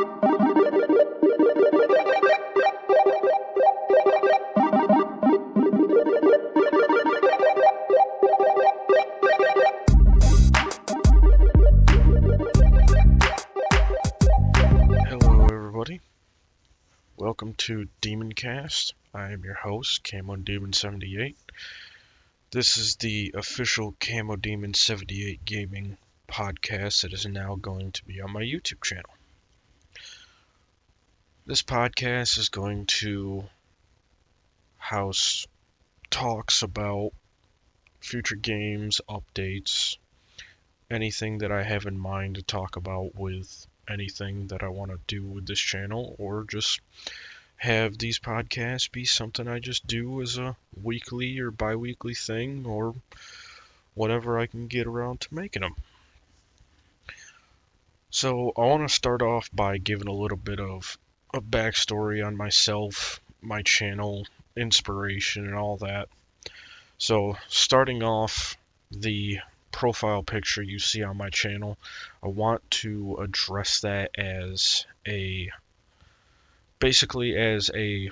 Hello everybody, welcome to DemonCast. I am your host, Camo Demon 78. This is the official Camo Demon 78 gaming podcast that is now going to be on my YouTube channel. This podcast is going to house talks about future games, updates, anything that I have in mind to talk about with anything that I want to do with this channel, or just have these podcasts be something I just do as a weekly or bi-weekly thing, or whatever I can get around to making them. So I want to start off by giving a little bit of a backstory on myself, my channel, inspiration, and all that. So starting off, the profile picture you see on my channel, I want to address that as basically as a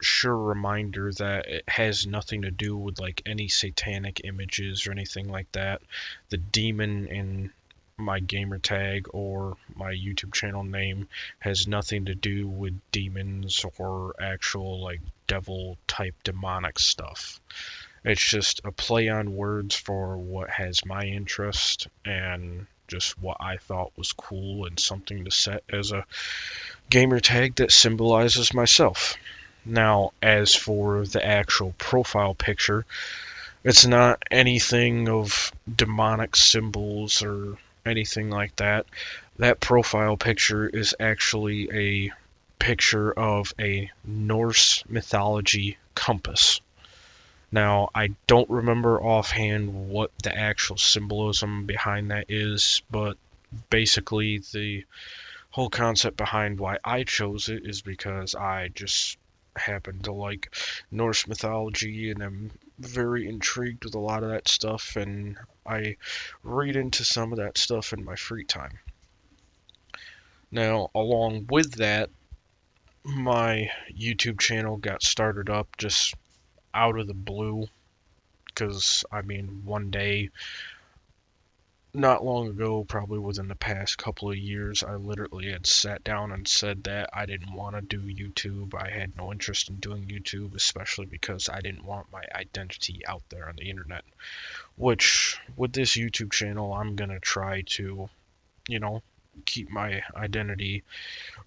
sure reminder that it has nothing to do with like any satanic images or anything like that. The demon in my gamer tag or my YouTube channel name has nothing to do with demons or actual like devil type demonic stuff. It's just a play on words for what has my interest and just what I thought was cool and something to set as a gamer tag that symbolizes myself. Now, as for the actual profile picture, it's not anything of demonic symbols or anything like that. That profile picture is actually a picture of a Norse mythology compass. Now, I don't remember offhand what the actual symbolism behind that is, but basically the whole concept behind why I chose it is because I just happen to like Norse mythology and I'm very intrigued with a lot of that stuff, and I read into some of that stuff in my free time. Now, along with that, my YouTube channel got started up just out of the blue because, one day, not long ago, probably within the past couple of years, I literally had sat down and said that I didn't want to do YouTube. I had no interest in doing YouTube, especially because I didn't want my identity out there on the internet. Which, with this YouTube channel, I'm going to try to, keep my identity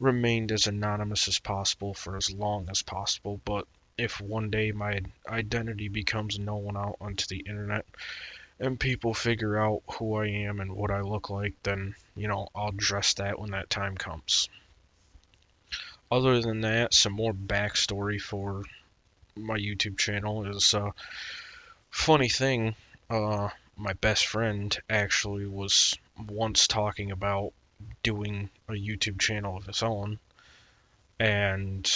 remained as anonymous as possible for as long as possible. But if one day my identity becomes known out onto the internet, and people figure out who I am and what I look like, then, I'll address that when that time comes. Other than that, some more backstory for my YouTube channel is a funny thing. My best friend actually was once talking about doing a YouTube channel of his own, and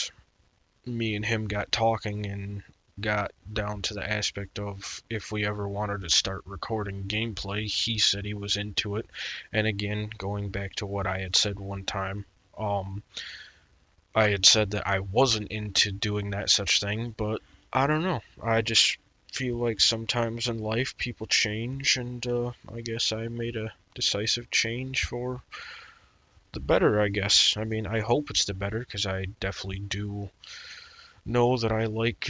me and him got talking and got down to the aspect of if we ever wanted to start recording gameplay. He said he was into it, and again, going back to what I had said one time, I had said that I wasn't into doing that such thing, but I don't know. I just feel like sometimes in life people change, and I guess I made a decisive change for the better, I guess. I hope it's the better, because I definitely do know that I like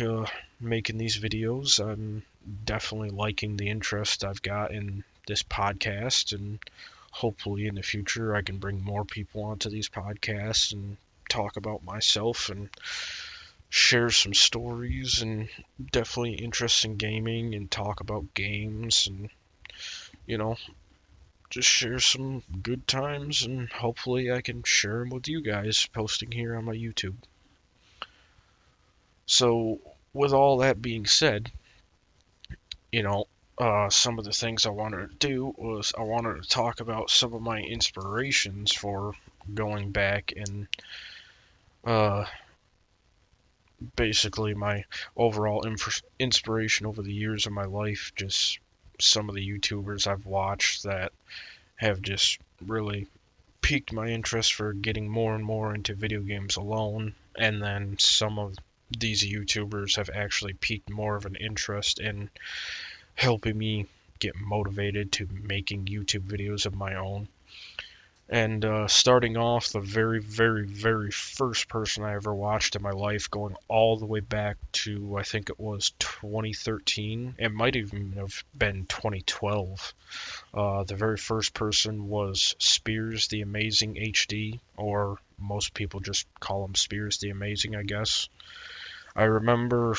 making these videos. I'm definitely liking the interest I've got in this podcast, and hopefully in the future I can bring more people onto these podcasts and talk about myself and share some stories and definitely interest in gaming and talk about games and, just share some good times, and hopefully I can share them with you guys posting here on my YouTube. So, with all that being said, some of the things I wanted to do was I wanted to talk about some of my inspirations for going back and basically my overall inspiration over the years of my life, just some of the YouTubers I've watched that have just really piqued my interest for getting more and more into video games alone, and then some of these YouTubers have actually piqued more of an interest in helping me get motivated to making YouTube videos of my own. And starting off, the very, very, very first person I ever watched in my life, going all the way back to, I think it was 2013. It might even have been 2012. The very first person was Spears the Amazing HD, or most people just call him Spears the Amazing, I guess. I remember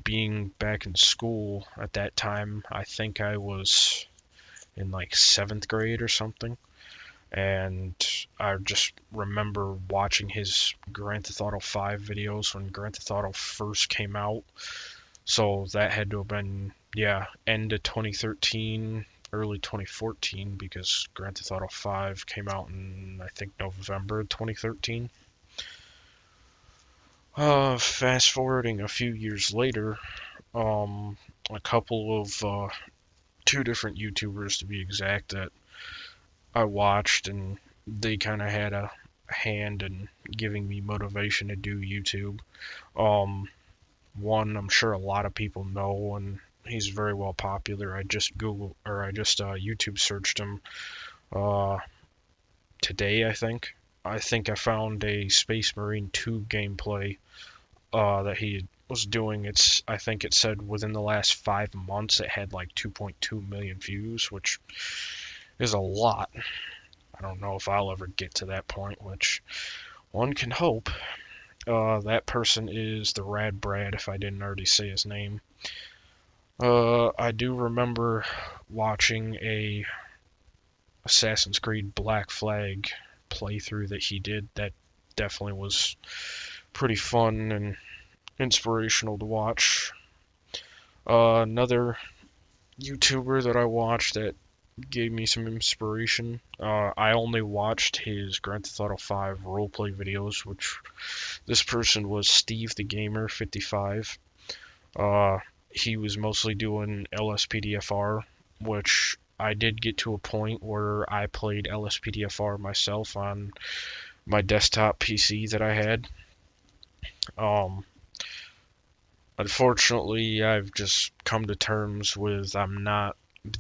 being back in school at that time. I think I was in like 7th grade or something. And I just remember watching his Grand Theft Auto 5 videos when Grand Theft Auto first came out. So that had to have been, yeah, end of 2013, early 2014, because Grand Theft Auto 5 came out in, I think, November 2013. Fast forwarding a few years later, a couple of, two different YouTubers to be exact, that I watched, and they kind of had a hand in giving me motivation to do YouTube. One I'm sure a lot of people know, and he's very well popular. I just YouTube searched him uh, today. I think I found a Space Marine 2 gameplay that he was doing. I think it said within the last 5 months it had like 2.2 million views, which is a lot. I don't know if I'll ever get to that point, which one can hope. That person is the Rad Brad, if I didn't already say his name. I do remember watching a Assassin's Creed Black Flag playthrough that he did. That definitely was pretty fun and inspirational to watch. Another YouTuber that I watched that gave me some inspiration. I only watched his Grand Theft Auto 5 roleplay videos, which this person was Steve the Gamer 55. He was mostly doing LSPDFR, which I did get to a point where I played LSPDFR myself on my desktop PC that I had. Um, Unfortunately, I've just come to terms with I'm not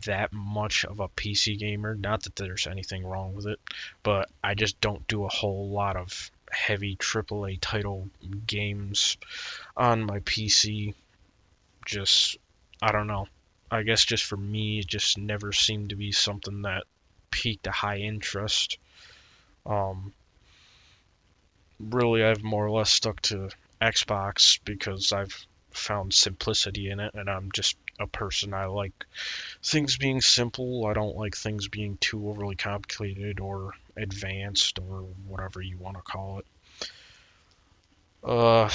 that much of a PC gamer. Not that there's anything wrong with it, but I just don't do a whole lot of heavy AAA title games on my PC. Just, I don't know. I guess just for me, it just never seemed to be something that piqued a high interest. Um, Really, I've more or less stuck to Xbox because I've found simplicity in it, and I'm just a person. I like things being simple. I don't like things being too overly complicated or advanced or whatever you want to call it. Uh,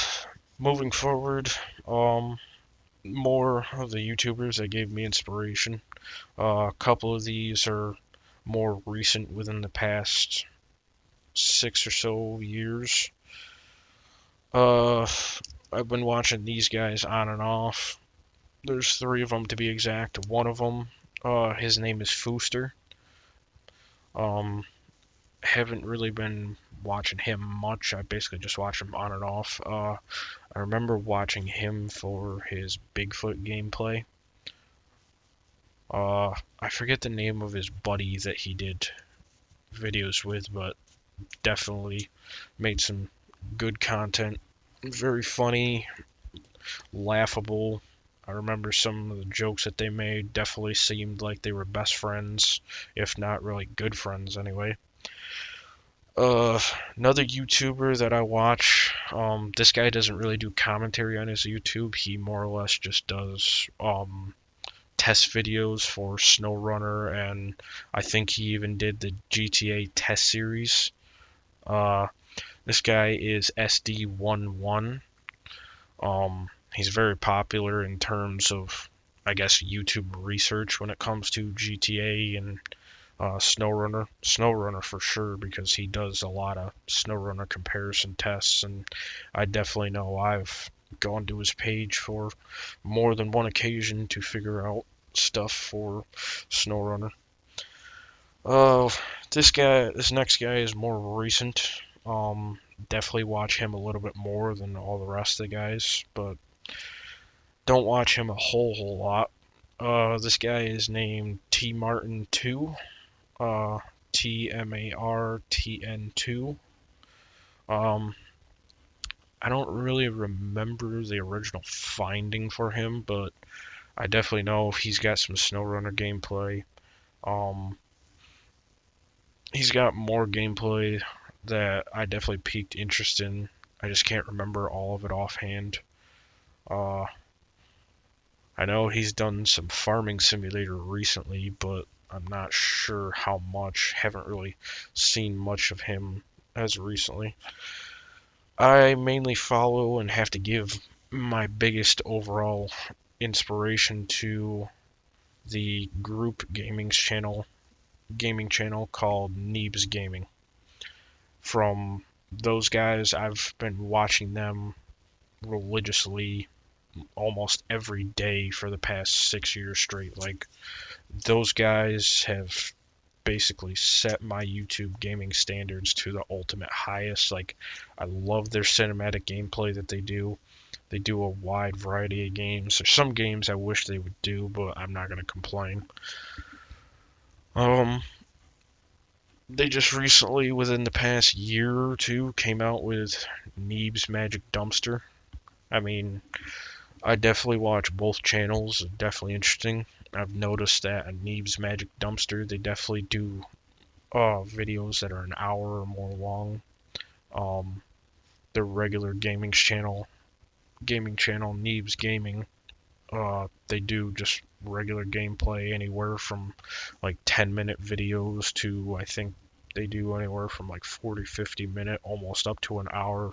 Moving forward, more of the YouTubers that gave me inspiration. A couple of these are more recent within the past 6 or so years. Uh, I've been watching these guys on and off. There's three of them to be exact. One of them, his name is Fooster. Um, haven't really been watching him much. I basically just watch him on and off. I remember watching him for his Bigfoot gameplay. I forget the name of his buddy that he did videos with, but definitely made some good content. Very funny, laughable. I remember some of the jokes that they made definitely seemed like they were best friends, if not really good friends anyway. Uh, Another YouTuber that I watch, this guy doesn't really do commentary on his YouTube. He more or less just does test videos for SnowRunner, and I think he even did the GTA test series. Uh, this guy is SD11. He's very popular in terms of, I guess, YouTube research when it comes to GTA and SnowRunner. SnowRunner for sure, because he does a lot of SnowRunner comparison tests, and I definitely know I've gone to his page for more than one occasion to figure out stuff for SnowRunner. Uh, this next guy is more recent. Definitely watch him a little bit more than all the rest of the guys, but don't watch him a whole lot. This guy is named T Martin 2. TMARTN2. Um, I don't really remember the original finding for him, but I definitely know he's got some SnowRunner gameplay. Um, he's got more gameplay that I definitely piqued interest in. I just can't remember all of it offhand. Uh, I know he's done some farming simulator recently, but I'm not sure how much. Haven't really seen much of him as recently. I mainly follow and have to give my biggest overall inspiration to the group gaming channel called Neebs Gaming. From those guys, I've been watching them religiously almost every day for the past 6 years straight. Like, those guys have basically set my YouTube gaming standards to the ultimate highest. Like, I love their cinematic gameplay that they do. They do a wide variety of games. There's some games I wish they would do, but I'm not gonna complain. Um, they just recently, within the past year or two, came out with Neeb's Magic Dumpster. I mean, I definitely watch both channels. Definitely interesting. I've noticed that on Neeb's Magic Dumpster, they definitely do videos that are an hour or more long. Um, their regular gaming channel, Neebs Gaming, they do just regular gameplay anywhere from like 10-minute videos to I think they do anywhere from like 40, 50-minute, almost up to an hour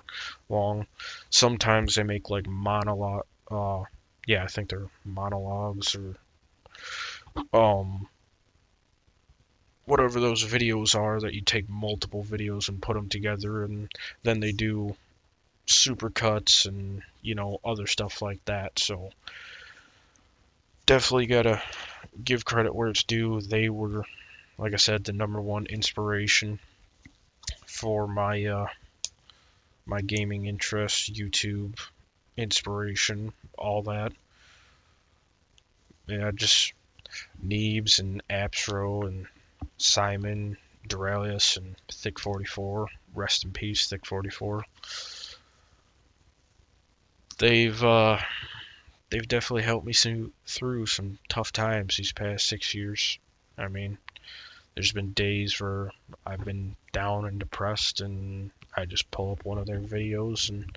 long. Sometimes they make like monologue. Yeah, I think they're monologues or um, whatever those videos are that you take multiple videos and put them together, and then they do supercuts and other stuff like that. So definitely gotta give credit where it's due. They were, like I said, the number one inspiration for my gaming interests, YouTube inspiration, all that. Yeah, just Neebs and Apsro and Simon, Duralius and Thick 44. Rest in peace, Thick 44. They've uh, they've definitely helped me through some tough times these past 6 years. I mean, there's been days where I've been down and depressed, and I just pull up one of their videos and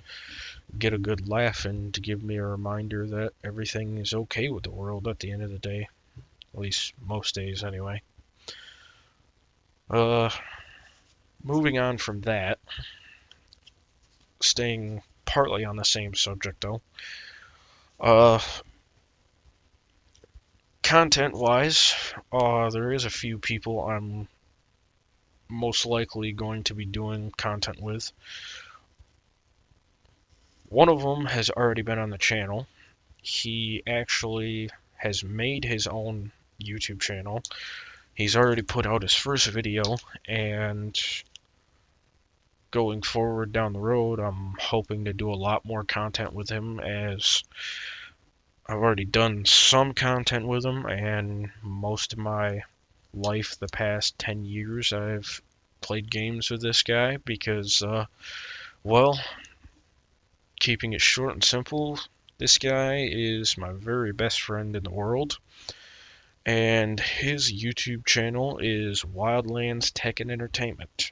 get a good laugh, and to give me a reminder that everything is okay with the world at the end of the day. At least most days, anyway. Uh, moving on from that, staying partly on the same subject though. Uh, content-wise, there is a few people I'm most likely going to be doing content with. One of them has already been on the channel. He actually has made his own YouTube channel. He's already put out his first video, and going forward down the road, I'm hoping to do a lot more content with him, as I've already done some content with him, and most of my life, the past 10 years, I've played games with this guy because, well, keeping it short and simple, this guy is my very best friend in the world, and his YouTube channel is Wildlands Tech and Entertainment.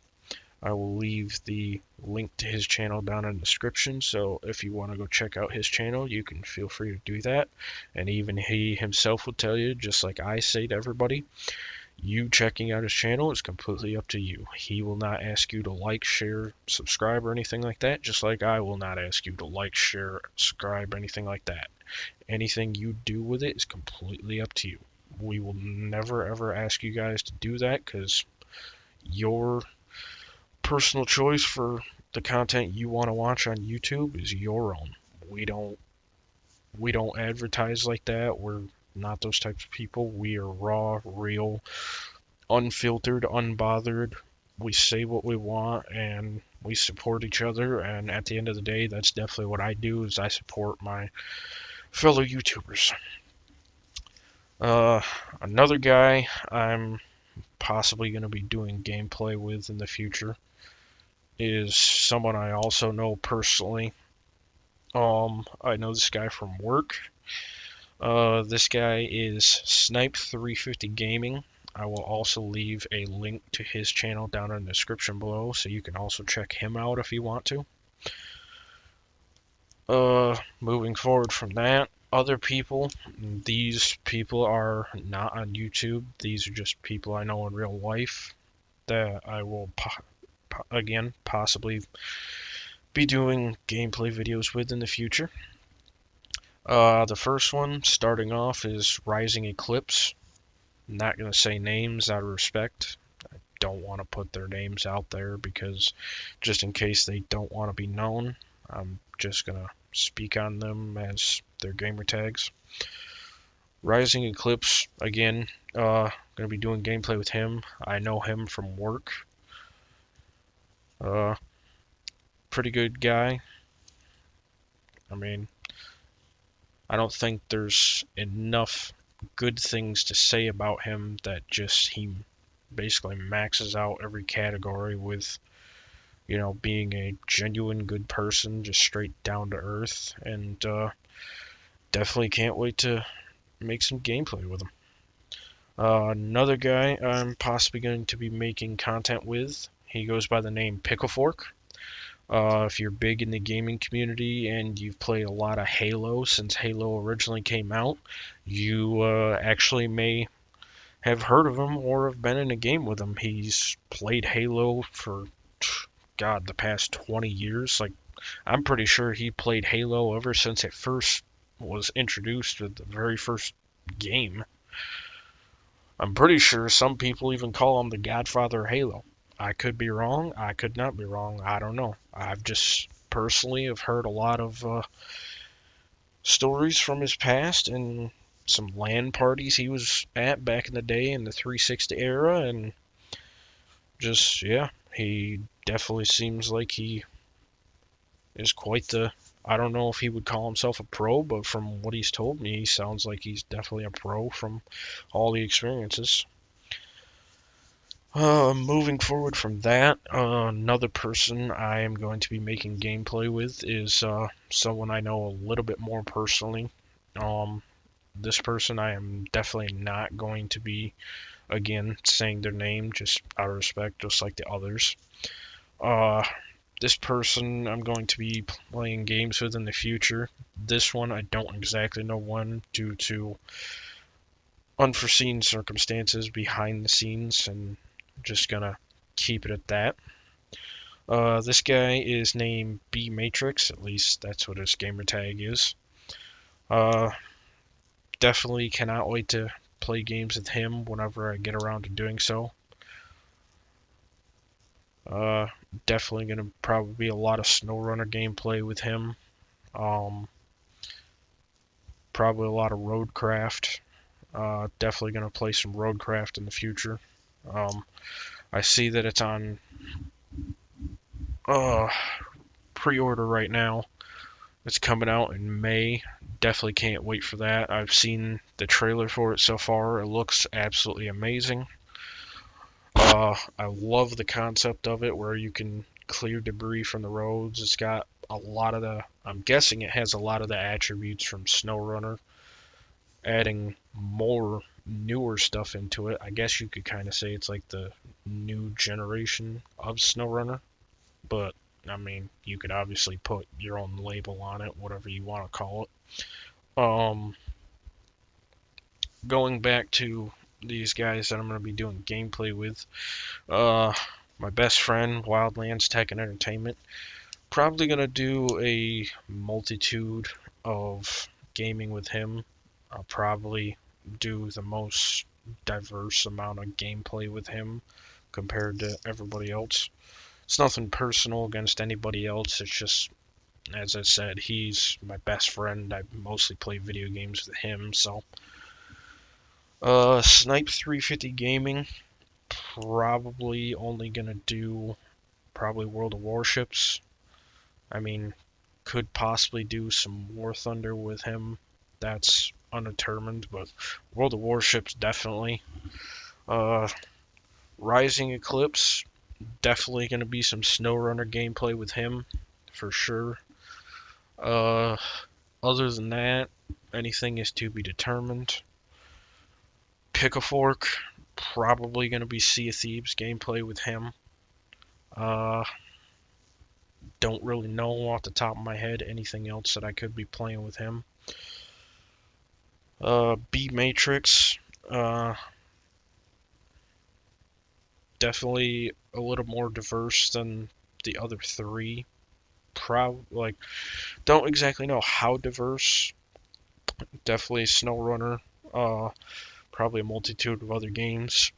I will leave the link to his channel down in the description, so if you want to go check out his channel, you can feel free to do that. And even he himself will tell you, just like I say to everybody, you checking out his channel is completely up to you. He will not ask you to like, share, subscribe, or anything like that, just like I will not ask you to like, share, subscribe, anything like that. Anything you do with it is completely up to you. We will never ever ask you guys to do that, because your personal choice for the content you want to watch on YouTube is your own. We don't we don't advertise like that. We're not those types of people. We are raw, real, unfiltered, unbothered. We say what we want and we support each other. And at the end of the day, that's definitely what I do. Is I support my fellow YouTubers. Uh, Another guy I'm possibly going to be doing gameplay with in the future is someone I also know personally. I know this guy from work. This guy is Snipe350 Gaming. I will also leave a link to his channel down in the description below, so you can also check him out if you want to. Moving forward from that, other people. These people are not on YouTube. These are just people I know in real life that I will again possibly be doing gameplay videos with in the future. The first one, starting off, is Rising Eclipse. I'm not going to say names out of respect. I don't want to put their names out there because just in case they don't want to be known, I'm just going to speak on them as their gamer tags. Rising Eclipse, again, going to be doing gameplay with him. I know him from work. Pretty good guy. I mean, I don't think there's enough good things to say about him that just he basically maxes out every category with, being a genuine good person, just straight down to earth, and definitely can't wait to make some gameplay with him. Another guy I'm possibly going to be making content with, he goes by the name Picklefork. If you're big in the gaming community and you've played a lot of Halo since Halo originally came out, you actually may have heard of him or have been in a game with him. He's played Halo for, God, the past 20 years. Like, I'm pretty sure he played Halo ever since it first was introduced with the very first game. I'm pretty sure some people even call him the Godfather of Halo. I could be wrong. I could not be wrong. I don't know. I've just personally have heard a lot of stories from his past and some LAN parties he was at back in the day in the 360 era, and just, yeah, he definitely seems like he is quite the, I don't know if he would call himself a pro, but from what he's told me, he sounds like he's definitely a pro from all the experiences. Moving forward from that, another person I am going to be making gameplay with is someone I know a little bit more personally. This person I am definitely not going to be, again, saying their name just out of respect, just like the others. This person I'm going to be playing games with in the future. This one I don't exactly know when, due to unforeseen circumstances behind the scenes, and just gonna keep it at that. This guy is named B Matrix, at least that's what his gamer tag is. Uh, Definitely cannot wait to play games with him whenever I get around to doing so. Uh, Definitely gonna probably be a lot of SnowRunner gameplay with him. Probably a lot of Roadcraft. Definitely gonna play some Roadcraft in the future. I see that it's on pre-order right now. It's coming out in May. Definitely can't wait for that. I've seen the trailer for it so far. It looks absolutely amazing. I love the concept of it where you can clear debris from the roads. It's got a lot of the, I'm guessing it has a lot of the attributes from SnowRunner, adding more newer stuff into it. I guess you could kind of say it's like the new generation of SnowRunner, but I mean, you could obviously put your own label on it, whatever you want to call it. Going back to these guys that I'm going to be doing gameplay with, my best friend, Wildlands Tech and Entertainment, probably going to do a multitude of gaming with him. I'll probably do the most diverse amount of gameplay with him compared to everybody else. It's nothing personal against anybody else. It's just, as I said, he's my best friend. I mostly play video games with him, so. Snipe350 Gaming. probably only gonna do probably World of Warships. I mean, could possibly do some War Thunder with him. That's undetermined, but World of Warships definitely. Uh, Rising Eclipse, definitely gonna be some SnowRunner gameplay with him, for sure. Uh, Other than that, anything is to be determined. Pick a Fork, probably gonna be Sea of Thieves gameplay with him. Uh, don't really know off the top of my head anything else that I could be playing with him. B Matrix, definitely a little more diverse than the other three. Like, don't exactly know how diverse. Definitely SnowRunner. Probably a multitude of other games.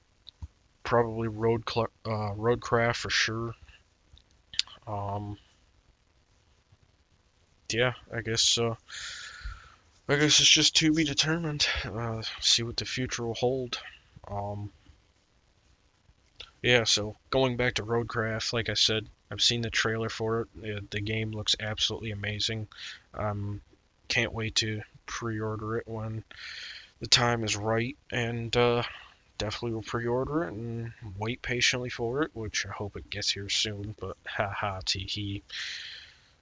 Probably Roadcraft for sure. Um, yeah, I guess it's just to be determined. See what the future will hold. Um, yeah, so going back to Roadcraft, like I said, I've seen the trailer for it. The game looks absolutely amazing. Can't wait to pre-order it when the time is right, and definitely will pre-order it and wait patiently for it, which I hope it gets here soon. But haha, tee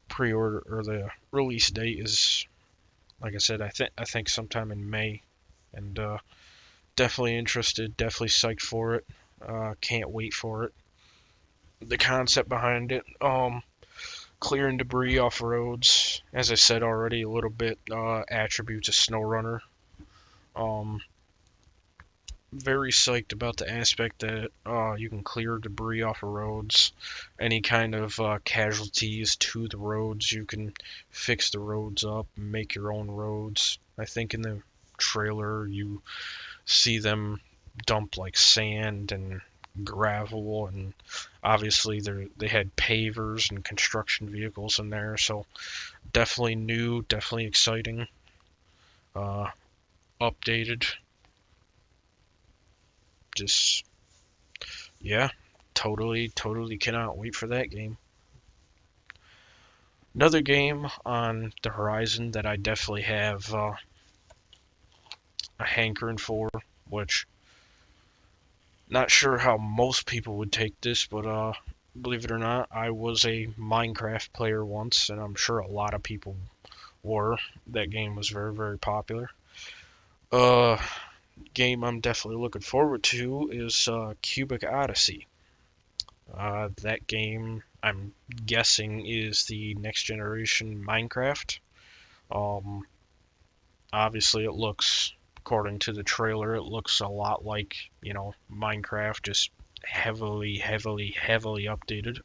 pre-order or the release date is, like I said, I think sometime in May, and definitely interested, definitely psyched for it. Can't wait for it. The concept behind it, clearing debris off roads, as I said already, a little bit attributes of SnowRunner. Um, Very psyched about the aspect that you can clear debris off of roads, any kind of casualties to the roads. You can fix the roads up, make your own roads. I think in the trailer you see them dump like sand and gravel, and obviously they had pavers and construction vehicles in there. So definitely new, definitely exciting, uh, updated. Just yeah, totally cannot wait for that game. Another game on the horizon that I definitely have a hankering for, which not sure how most people would take this, but believe it or not, I was a Minecraft player once, and I'm sure a lot of people were. That game was very popular. Uh, Game I'm definitely looking forward to is Cubic Odyssey. That game, I'm guessing, is the next generation Minecraft. Um, Obviously, it looks, according to the trailer, it looks a lot like, Minecraft, just heavily updated.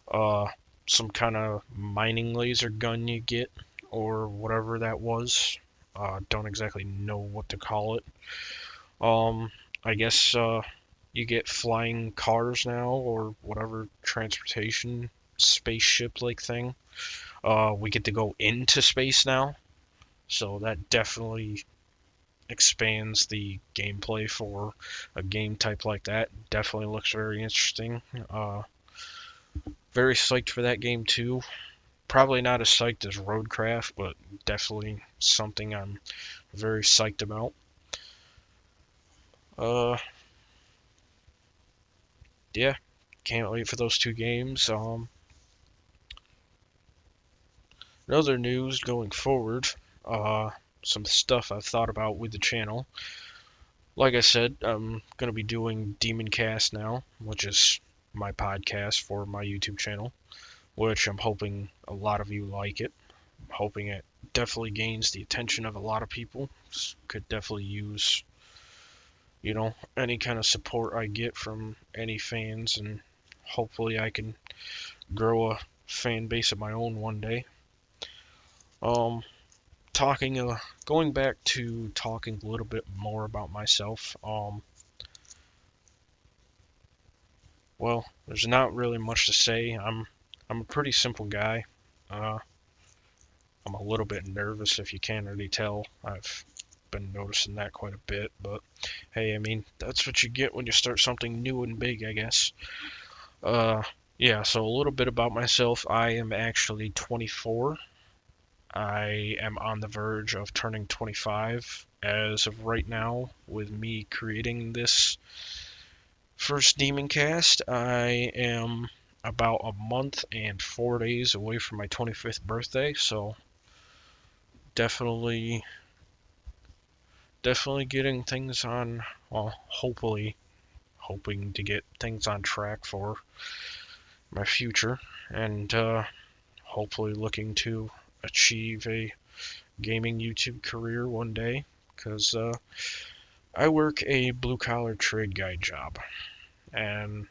Uh, some kind of mining laser gun you get, or whatever that was. Don't exactly know what to call it. I guess you get flying cars now, or whatever transportation spaceship like thing. We get to go into space now, so that definitely expands the gameplay for a game type like that. Definitely looks very interesting. Very psyched for that game too. Probably not as psyched as Roadcraft, but definitely something I'm very psyched about. Uh, yeah, can't wait for those two games. Other news going forward, uh, some stuff I've thought about with the channel. Like I said, I'm gonna be doing DemonCast now, which is my podcast for my YouTube channel, which I'm hoping a lot of you like it. I'm hoping it definitely gains the attention of a lot of people. Could definitely use, any kind of support I get from any fans, and hopefully I can grow a fan base of my own one day. Um, talking, Going back to talking a little bit more about myself. Well, there's not really much to say. I'm a pretty simple guy. Uh, I'm a little bit nervous, if you can't already tell. I've been noticing that quite a bit, but hey, I mean, that's what you get when you start something new and big, I guess. Uh, yeah, so a little bit about myself. I am actually 24. I am on the verge of turning 25 as of right now with me creating this first DemonCast. I am about a month and 4 days away from my 25th birthday, so definitely getting things on, well, hopefully hoping to get things on track for my future, and hopefully looking to achieve a gaming YouTube career one day, because I work a blue collar trade guy job, and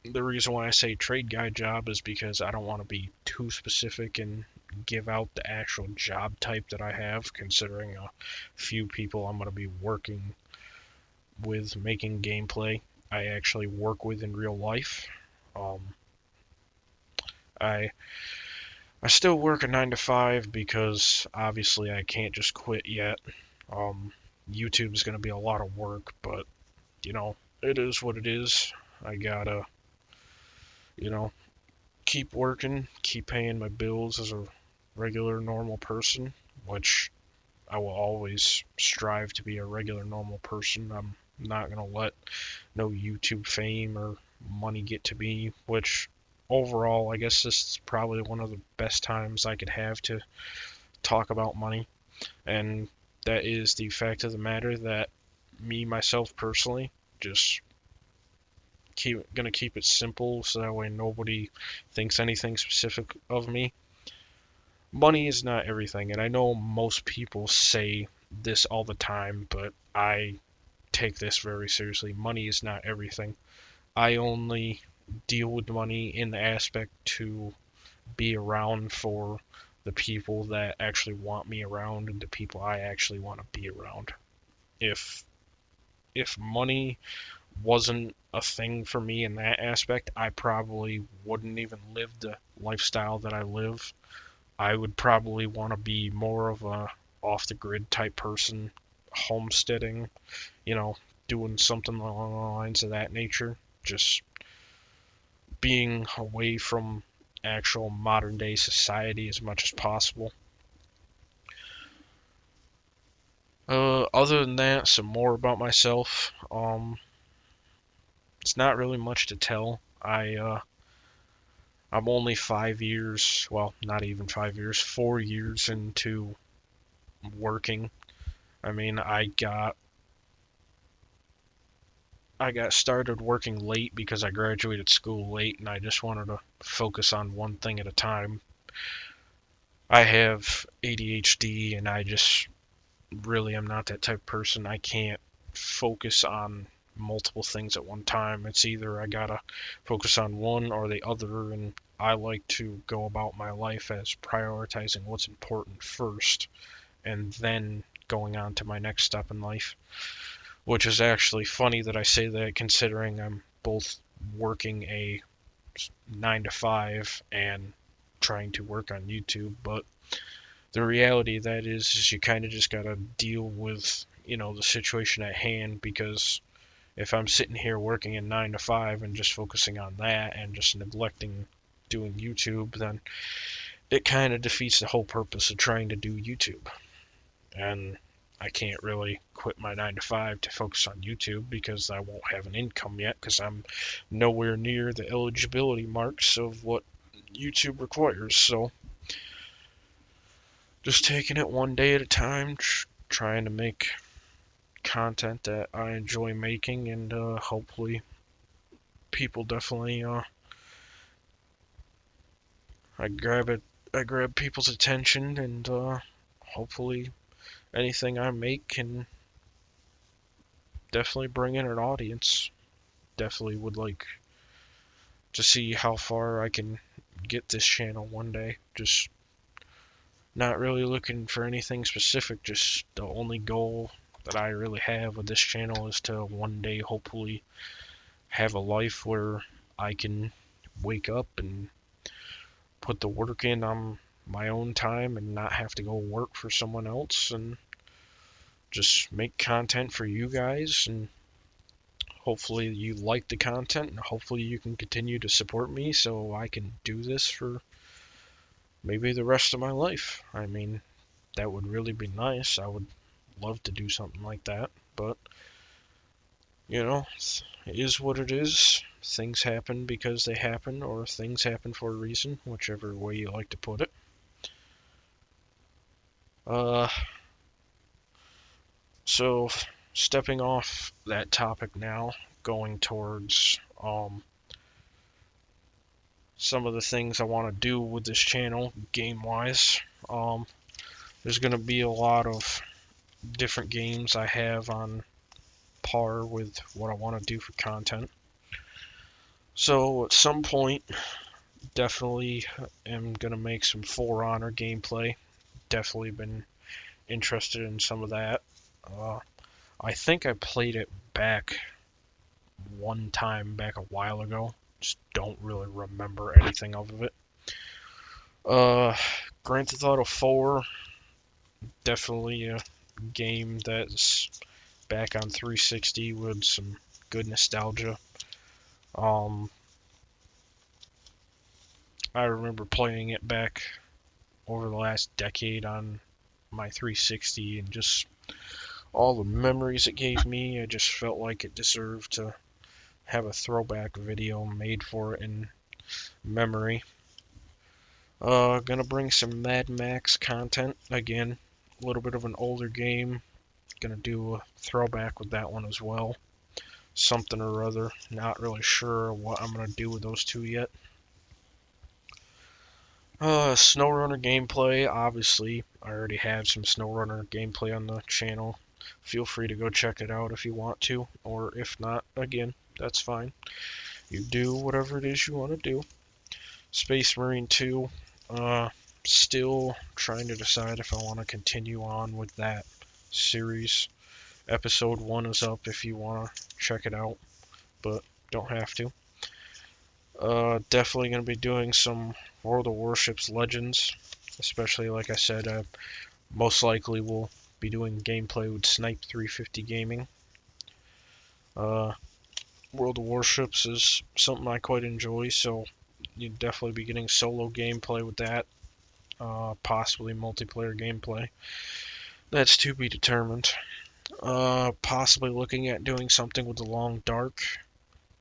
the reason why I say trade guy job is because I don't want to be too specific and give out the actual job type that I have, considering a few people I'm going to be working with making gameplay I actually work with in real life. Um, I I still work a 9 to 5 because obviously I can't just quit yet. Um, YouTube's going to be a lot of work, but it is what it is. I gotta, you know, keep working, keep paying my bills as a regular normal person, which I will always strive to be a regular normal person. I'm not gonna let no YouTube fame or money get to me, which overall, I guess this is probably one of the best times I could have to talk about money. And that is the fact of the matter that me, myself personally, just gonna keep it simple so that way nobody thinks anything specific of me. Money is not everything, and I know most people say this all the time, but I take this very seriously. Money is not everything. I only deal with money in the aspect to be around for the people that actually want me around and the people I actually want to be around. If money wasn't a thing for me in that aspect, I probably wouldn't even live the lifestyle that I live. I would probably want to be more of a off the grid type person, homesteading, you know, doing something along the lines of that nature, just being away from actual modern day society as much as possible. Other than that, some more about myself. It's not really much to tell. I'm only 5 years, well, not even 5 years, 4 years into working. I mean, I got started working late because I graduated school late and I just wanted to focus on one thing at a time. I have ADHD and I just really am not that type of person. I can't focus on multiple things at one time. It's either I gotta focus on one or the other, and I like to go about my life as prioritizing what's important first and then going on to my next step in life. Which is actually funny that I say that considering I'm both working a 9 to 5 and trying to work on YouTube, but the reality of that is you kind of just got to deal with, the situation at hand, because if I'm sitting here working in 9 to 5 and just focusing on that and just neglecting doing YouTube, then it kind of defeats the whole purpose of trying to do YouTube. And I can't really quit my 9 to 5 to focus on YouTube because I won't have an income yet because I'm nowhere near the eligibility marks of what YouTube requires. So just taking it one day at a time, trying to make content that I enjoy making, and hopefully people definitely I grab it I grab people's attention, and hopefully anything I make can definitely bring in an audience. Definitely would like to see how far I can get this channel one day. Just not really looking for anything specific, just the only goal that I really have with this channel is to one day hopefully have a life where I can wake up and put the work in on my own time and not have to go work for someone else, and just make content for you guys, and hopefully you like the content, and hopefully you can continue to support me so I can do this for maybe the rest of my life. I mean, that would really be nice. I would love to do something like that, but it is what it is. Things happen because they happen, or things happen for a reason, whichever way you like to put it. Uh, so stepping off that topic now, going towards some of the things I want to do with this channel, game-wise. There's going to be a lot of different games I have on par with what I want to do for content. So at some point, definitely am going to make some For Honor gameplay. Definitely been interested in some of that. I think I played it back one time back a while ago. Just don't really remember anything of it. Grand Theft Auto 4, definitely a game that's back on 360 with some good nostalgia. I remember playing it back over the last decade on my 360, and just all the memories it gave me. I just felt like it deserved to have a throwback video made for it in memory. Gonna bring some Mad Max content again. A little bit of an older game. Gonna do a throwback with that one as well. Something or other. Not really sure what I'm gonna do with those two yet. SnowRunner gameplay. Obviously, I already have some SnowRunner gameplay on the channel. Feel free to go check it out if you want to, or if not, again, that's fine. You do whatever it is you want to do. Space Marine 2. Still trying to decide if I want to continue on with that series. Episode 1 is up if you want to check it out, but don't have to. Definitely going to be doing some World of Warships Legends, especially like I said, most likely will be doing gameplay with Snipe 350 Gaming. World of Warships is something I quite enjoy, so you'd definitely be getting solo gameplay with that, possibly multiplayer gameplay. That's to be determined. Possibly looking at doing something with the Long Dark.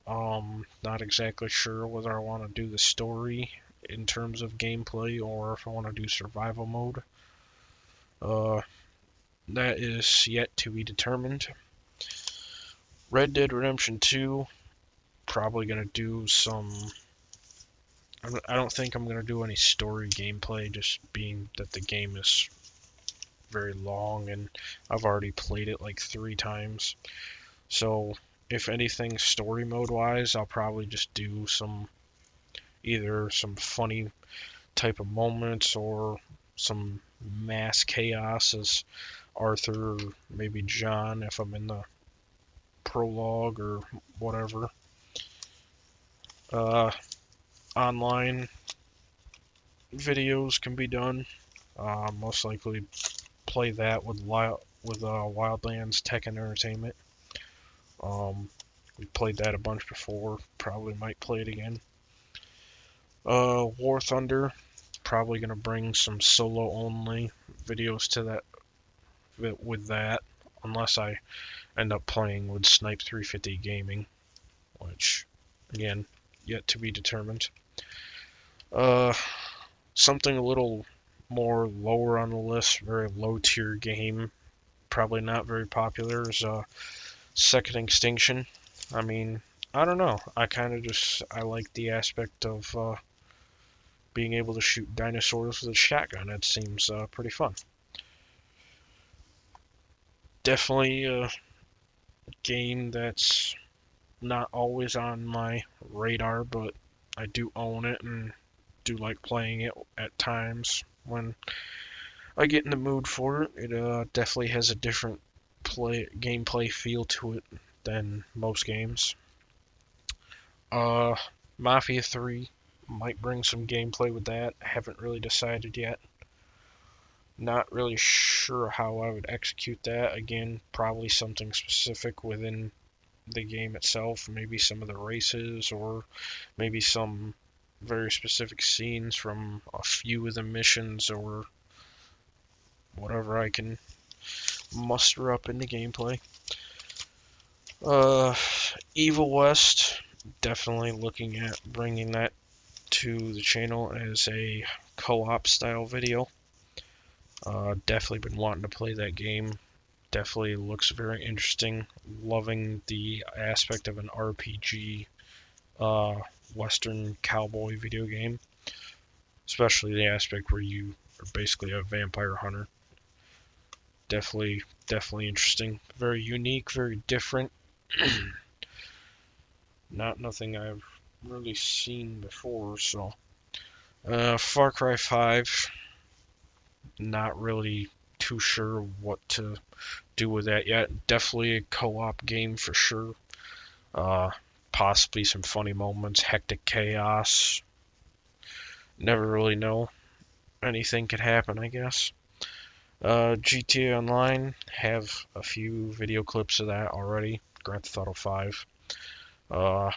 Not exactly sure whether I want to do the story in terms of gameplay or if I want to do survival mode. That is yet to be determined. Red Dead Redemption 2, probably going to do some... I don't think I'm going to do any story gameplay, just being that the game is very long and I've already played it like 3 times. So if anything story mode wise, I'll probably just do either some funny type of moments or some mass chaos as Arthur or maybe John if I'm in the prologue or whatever. Online videos can be done. Most likely play that with Wildlands Tech and Entertainment. We played that a bunch before. Probably might play it again. War Thunder. Probably gonna bring some solo only videos to that with that, unless I end up playing with Snipe 350 Gaming, which again yet to be determined. Something a little more lower on the list, very low tier game, probably not very popular, is Second Extinction. I mean, I don't know. I like the aspect of being able to shoot dinosaurs with a shotgun. It seems pretty fun. Definitely a game that's not always on my radar, but I do own it and do like playing it at times when I get in the mood for it. It definitely has a different gameplay feel to it than most games. Mafia 3 might bring some gameplay with that. I haven't really decided yet. Not really sure how I would execute that. Again, probably something specific within the game itself, maybe some of the races, or maybe some very specific scenes from a few of the missions, or whatever I can muster up in the gameplay. Uh, Evil West, definitely looking at bringing that to the channel as a co-op style video. Definitely been wanting to play that game. Definitely looks very interesting. Loving the aspect of an RPG, uh, Western cowboy video game, especially the aspect where you are basically a vampire hunter. Definitely interesting. Very unique, very different. Nothing I've really seen before. So, Far Cry 5. Not really too sure what to do with that yet. Definitely a co-op game for sure. Uh, Possibly some funny moments, hectic chaos. Never really know. Anything could happen, I guess. GTA Online, have a few video clips of that already. Grand Theft Auto 5. Uh,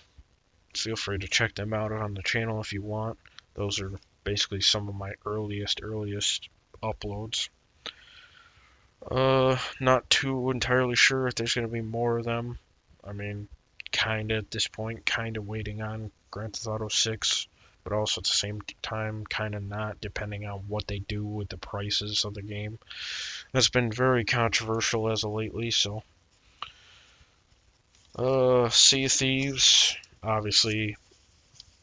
Feel free to check them out on the channel if you want. Those are basically some of my earliest uploads. Not too entirely sure if there's going to be more of them. I mean, kinda at this point, kinda waiting on Grand Theft Auto 6, but also at the same time, kinda not, depending on what they do with the prices of the game. That's been very controversial as of lately, so. Sea of Thieves, obviously,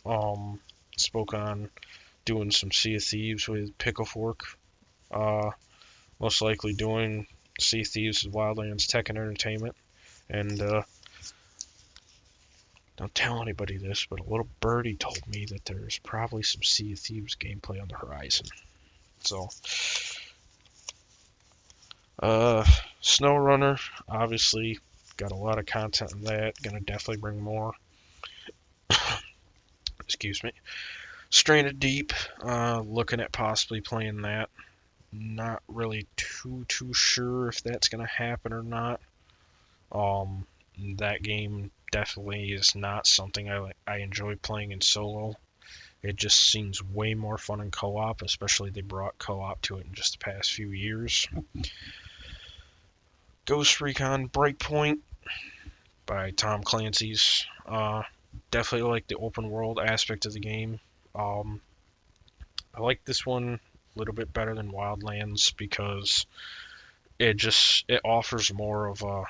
um, spoke on doing some Sea of Thieves with Pickle Fork. Uh, Most likely doing Sea of Thieves with Wildlands Tech and Entertainment. And, don't tell anybody this, but a little birdie told me that there's probably some Sea of Thieves gameplay on the horizon. So, uh, SnowRunner, obviously, got a lot of content in that. Gonna definitely bring more. Excuse me. Stranded Deep, looking at possibly playing that. Not really too sure if that's gonna happen or not. Um, that game definitely is not something I enjoy playing in solo. It just seems way more fun in co-op, especially they brought co-op to it in just the past few years. Ghost Recon Breakpoint by Tom Clancy's. Definitely like the open world aspect of the game. Um, I like this one a little bit better than Wildlands because it offers more of a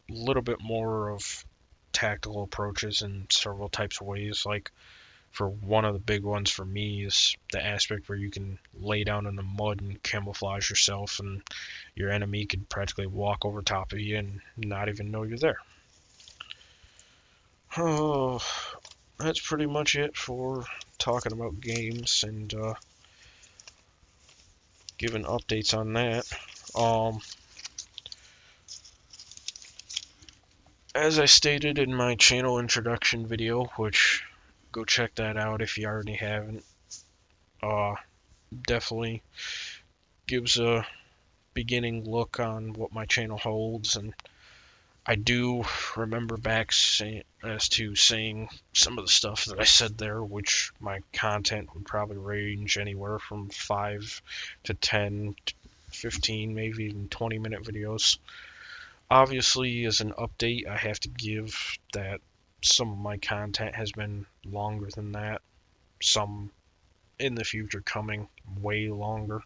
little bit more of tactical approaches in several types of ways. Like, for one of the big ones for me is the aspect where you can lay down in the mud and camouflage yourself, and your enemy could practically walk over top of you and not even know you're there. Oh, that's pretty much it for talking about games and giving updates on that. Um, as I stated in my channel introduction video, which go check that out if you already haven't. Uh, Definitely gives a beginning look on what my channel holds, and I do remember back as to saying some of the stuff that I said there, which my content would probably range anywhere from 5 to 10, 15, maybe even 20-minute videos. Obviously, as an update, I have to give that some of my content has been longer than that, some in the future coming way longer.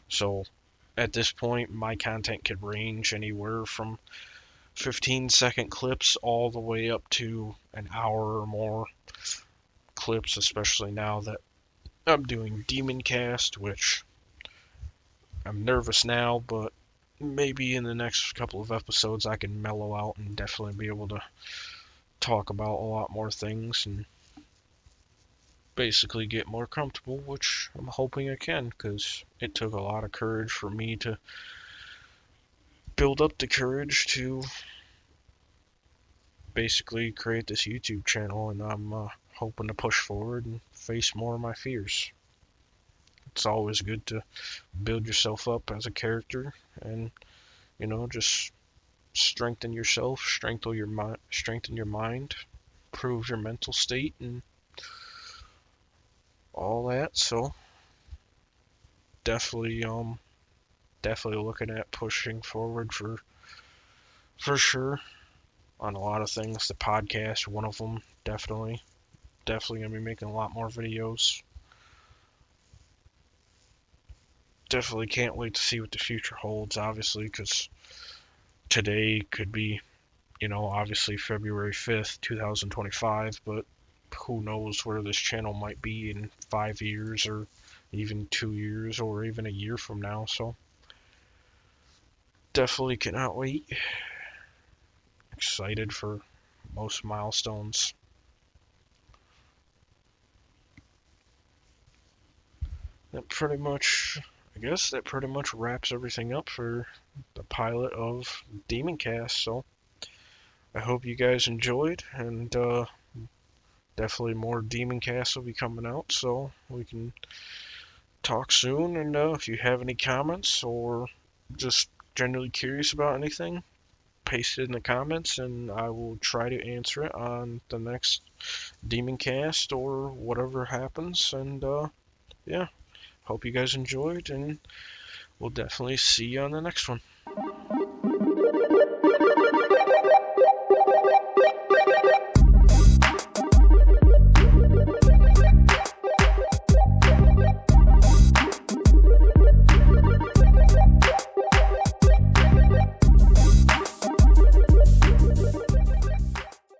So at this point, my content could range anywhere from 15-second clips all the way up to an hour or more clips, especially now that I'm doing DemonCast, which I'm nervous now, but maybe in the next couple of episodes I can mellow out and definitely be able to talk about a lot more things and basically get more comfortable, which I'm hoping I can, because it took a lot of courage for me to build up the courage to basically create this YouTube channel, and I'm hoping to push forward and face more of my fears. It's always good to build yourself up as a character and, just strengthen yourself, strengthen your mind, improve your mental state and all that. So definitely definitely looking at pushing forward for sure on a lot of things. The podcast, one of them, definitely gonna be making a lot more videos. Definitely can't wait to see what the future holds, obviously, because today could be, obviously February 5th, 2025, but who knows where this channel might be in 5 years or even 2 years or even a year from now. So definitely cannot wait. Excited for most milestones. I guess that pretty much wraps everything up for the pilot of DemonCast. So I hope you guys enjoyed, and definitely more DemonCast will be coming out, so we can talk soon. And if you have any comments or just generally curious about anything, paste it in the comments, and I will try to answer it on the next DemonCast or whatever happens. And yeah, hope you guys enjoyed, and we'll definitely see you on the next one.